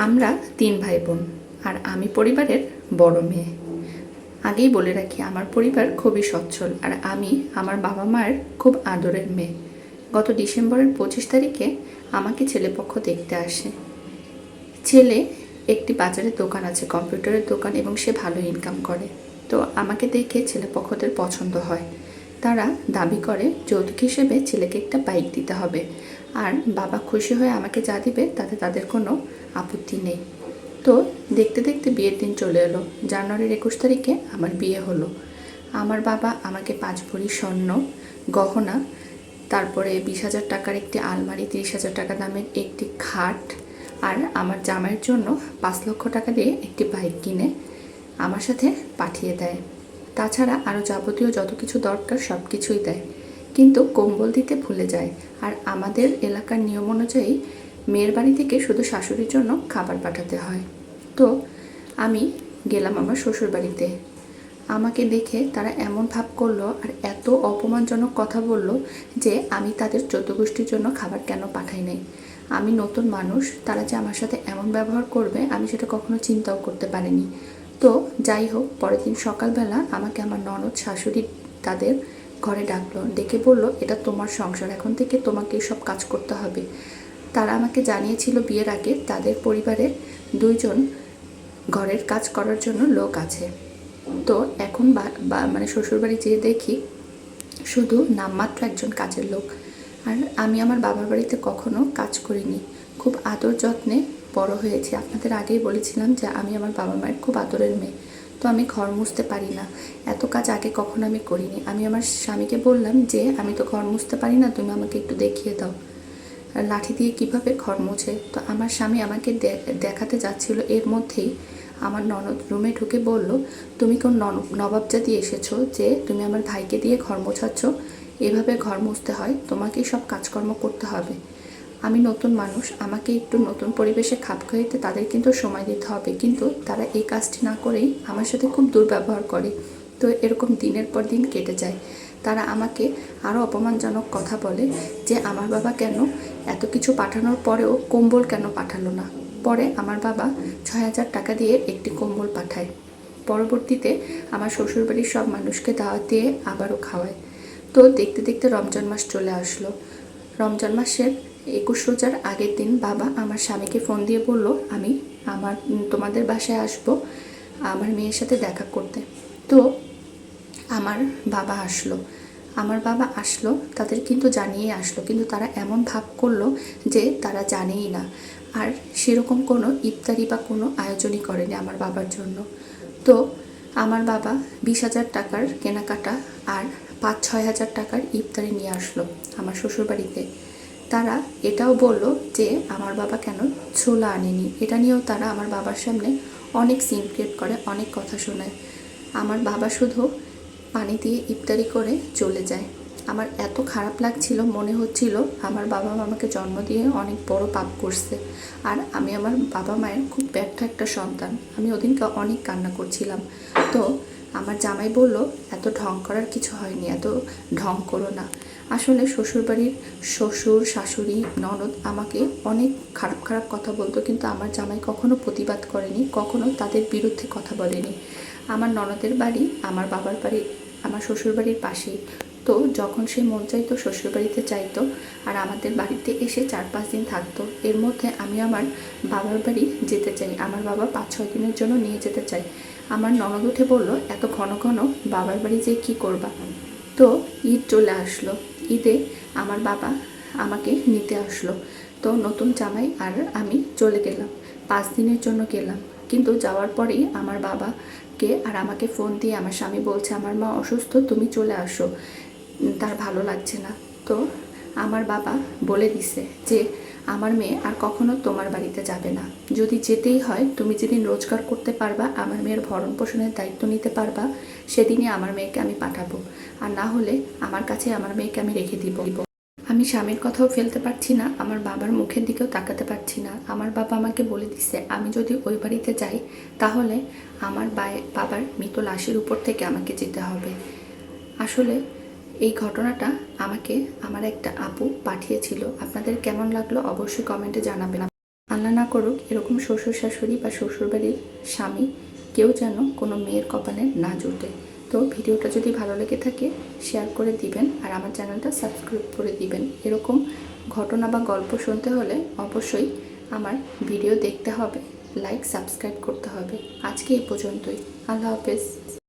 আমরা 3 ভাই বোন আর আমি পরিবারের বড় মেয়ে। আগেই বলে রাখি, আমার পরিবার খুবই সচ্ছল আর আমি আমার বাবা মায়ের খুব আদরের মেয়ে। গত ডিসেম্বরের 25 তারিখে আমাকে ছেলেপক্ষ দেখতে আসে। ছেলে একটি বাজারের দোকান আছে, কম্পিউটারের দোকান, এবং সে ভালো ইনকাম করে। তো আমাকে দেখে ছেলেপক্ষদের পছন্দ হয়। তারা দাবি করে যৌতুক হিসেবে ছেলেকে একটা বাইক দিতে হবে, আর বাবা খুশি হয়ে আমাকে যা দিবে তাতে তাদের কোনো আপত্তি নেই। তো দেখতে দেখতে বিয়ের দিন চলে এলো। জানুয়ারির 21 তারিখে আমার বিয়ে হলো। আমার বাবা আমাকে 5 ভরি স্বর্ণ গহনা, তারপরে 20,000 টাকার একটি আলমারি, 30,000 টাকা দামের একটি খাট, আর আমার জামাইয়ের জন্য 5 লক্ষ টাকা দিয়ে একটি বাইক কিনে আমার সাথে পাঠিয়ে দেয়। তাছাড়া আরও যাবতীয় যত কিছু দরকার সব কিছুই দেয়, কিন্তু কম্বল দিতে ভুলে যায়। আর আমাদের এলাকার নিয়ম অনুযায়ী মেয়ের বাড়ি থেকে শুধু শাশুড়ির জন্য খাবার পাঠাতে হয়। তো আমি গেলাম আমার শ্বশুর বাড়িতে। আমাকে দেখে তারা এমন ভাব করলো আর এত অপমানজনক কথা বলল যে আমি তাদের 14 গোষ্ঠীর জন্য খাবার কেন পাঠাই নাই। আমি নতুন মানুষ, তারা যে আমার সাথে এমন ব্যবহার করবে আমি সেটা কখনো চিন্তাও করতে পারিনি। তো যাই হোক, পরের দিন সকালবেলা আমাকে আমার ননদ শাশুড়ি তাদের ঘরে ডাকলো, ডেকে বলল, এটা তোমার সংসার, এখন থেকে তোমাকে সব কাজ করতে হবে। তারা আমাকে জানিয়েছিল বিয়ের আগে তাদের পরিবারে 2 জন ঘরের কাজ করার জন্য লোক আছে। তো এখন মানে শ্বশুরবাড়ি যেয়ে দেখি শুধু নামমাত্র একজন কাজের লোক। আর আমি আমার বাবার বাড়িতে কখনো কাজ করিনি, খুব আদর যত্নে বড় হয়েছি। আপনাদের আগেই বলেছিলাম যে আমি আমার বাবা মায়ের খুব আদরের মেয়ে। তো আমি ঘর মুছতে পারি না, এত কাজ আগে কখনো আমি করিনি। আমি আমার স্বামীকে বললাম যে আমি তো ঘর মুছতে পারি না, তুমি আমাকে একটু দেখিয়ে দাও লাঠি দিয়ে কিভাবে ঘর মুছে। তো আমার স্বামী আমাকে দেখাতে যাচ্ছিল, এর মধ্যেই আমার ননদ রুমে ঢুকে বলল, তুমি কোন নবাবজাদি এসেছো যে তুমি আমার ভাইকে দিয়ে ঘর মোছাচ্ছ? এভাবে ঘর মুছতে হয়, তোমাকেই সব কাজকর্ম করতে হবে। আমি নতুন মানুষ, আমাকে একটু নতুন পরিবেশে খাপ খাইতে তাদের কিন্তু সময় দিতে হবে, কিন্তু তারা এই কাজটি না করেই আমার সাথে খুব দুর্ব্যবহার করে। তো এরকম দিনের পর দিন কেটে যায়। তারা আমাকে আরও অপমানজনক কথা বলে যে আমার বাবা কেন এত কিছু পাঠানোর পরেও কম্বল কেন পাঠালো না। পরে আমার বাবা 6,000 টাকা দিয়ে একটি কম্বল পাঠায়। পরবর্তীতে আমার শ্বশুরবাড়ির সব মানুষকে দাওয়াত দিয়ে আবারও খাওয়ায়। তো দেখতে দেখতে রমজান মাস চলে আসলো। রমজান মাসের 21 রোজার আগের দিন বাবা আমার স্বামীকে ফোন দিয়ে বলল, আমি তোমাদের বাসায় আসবো আমার মেয়ের সাথে দেখা করতে। তো আমার বাবা আসলো, তাদের কিন্তু জানিয়ে আসলো, কিন্তু তারা এমন ভাব করলো যে তারা জানেই না। আর সেরকম কোনো ইফতারি বা কোনো আয়োজনই করেনি আমার বাবার জন্য। তো আমার বাবা 20,000 টাকার কেনাকাটা আর 5-6 হাজার টাকার ইফতারি নিয়ে আসলো আমার শ্বশুরবাড়িতে। তারা এটাও বলল যে আমার বাবা কেন ছোলা আনেনি। এটা নিয়েও তারা আমার বাবার সামনে অনেক সিন ক্রিয়েট করে, অনেক কথা শোনায়। আমার বাবা শুধু পানি দিয়ে ইফতারি করে চলে যায়। আমার এত খারাপ লাগছিল, মনে হচ্ছিল আমার বাবা আমাকে জন্ম দিয়ে অনেক বড় পাপ করছে। আর আমি আমার বাবা মায়ের খুব ব্যর্থ একটা সন্তান। আমি ওদিনকে অনেক কান্না করছিলাম। তো আমার জামাই বলল, এত ঢং করার কিছু হয়নি, এত ঢং করো না। আসলে শ্বশুরবাড়ির শ্বশুর শাশুড়ি ননদ আমাকে অনেক খারাপ খারাপ কথা বলতো, কিন্তু আমার জামাই কখনো প্রতিবাদ করেনি, কখনো তাদের বিরুদ্ধে কথা বলেনি। আমার ননদের বাড়ি আমার বাবার বাড়ি আমার শ্বশুরবাড়ির পাশেই। তো যখন সে মন চাইতো শ্বশুরবাড়িতে চাইতো, আর আমাদের বাড়িতে এসে 4-5 দিন থাকতো। এর মধ্যে আমি আমার বাবার বাড়ি যেতে চাই, আমার বাবা 5-6 দিনের জন্য নিয়ে যেতে চাই। আমার ননদ উঠে বলল, এত ঘন ঘন বাবার বাড়ি যেয়ে কী করবা? তো ঈদ চলে আসলো। ঈদে আমার বাবা আমাকে নিতে আসলো। তো নতুন জামাই আর আমি চলে গেলাম, 5 দিনের জন্য গেলাম। কিন্তু যাওয়ার পরেই আমার বাবাকে আর আমাকে ফোন দিয়ে আমার স্বামী বলছে, আমার মা অসুস্থ, তুমি চলে আসো, তার ভালো লাগছে না। তো আমার বাবা বলে দিছে যে আমার মেয়ে আর কখনো তোমার বাড়িতে যাবে না। যদি যেতেই হয়, তুমি যেদিন রোজগার করতে পারবা, আমার মেয়ের ভরণ পোষণের দায়িত্ব নিতে পারবা, সেদিনই আমার মেয়েকে আমি পাঠাবো। আর না হলে আমার কাছে আমার মেয়েকে আমি রেখে দিব। আমি স্বামীর কথাও ফেলতে পারছি না, আমার বাবার মুখের দিকেও তাকাতে পারছি না। আমার বাবা আমাকে বলে দিছে, আমি যদি ওই বাড়িতে যাই তাহলে আমার বাবার মৃত লাশের উপর থেকে আমাকে যেতে হবে। আসলে এই ঘটনাটা আমাকে আমার একটা আপু পাঠিয়েছিল। আপনাদের কেমন লাগলো অবশ্যই কমেন্টে জানাবেন। আল্লাহ না করুক এরকম শ্বশুর শাশুড়ি বা শ্বশুরবাড়ির স্বামী কেউ যেন কোনো মেয়ের কপালে না জুটে। তো ভিডিওটা যদি ভালো লেগে থাকে শেয়ার করে দিবেন আর আমার চ্যানেলটা সাবস্ক্রাইব করে দিবেন। এরকম ঘটনা বা গল্প শুনতে হলে অবশ্যই আমার ভিডিও দেখতে হবে, লাইক সাবস্ক্রাইব করতে হবে। আজকে এই পর্যন্তই। আল্লাহ হাফেজ।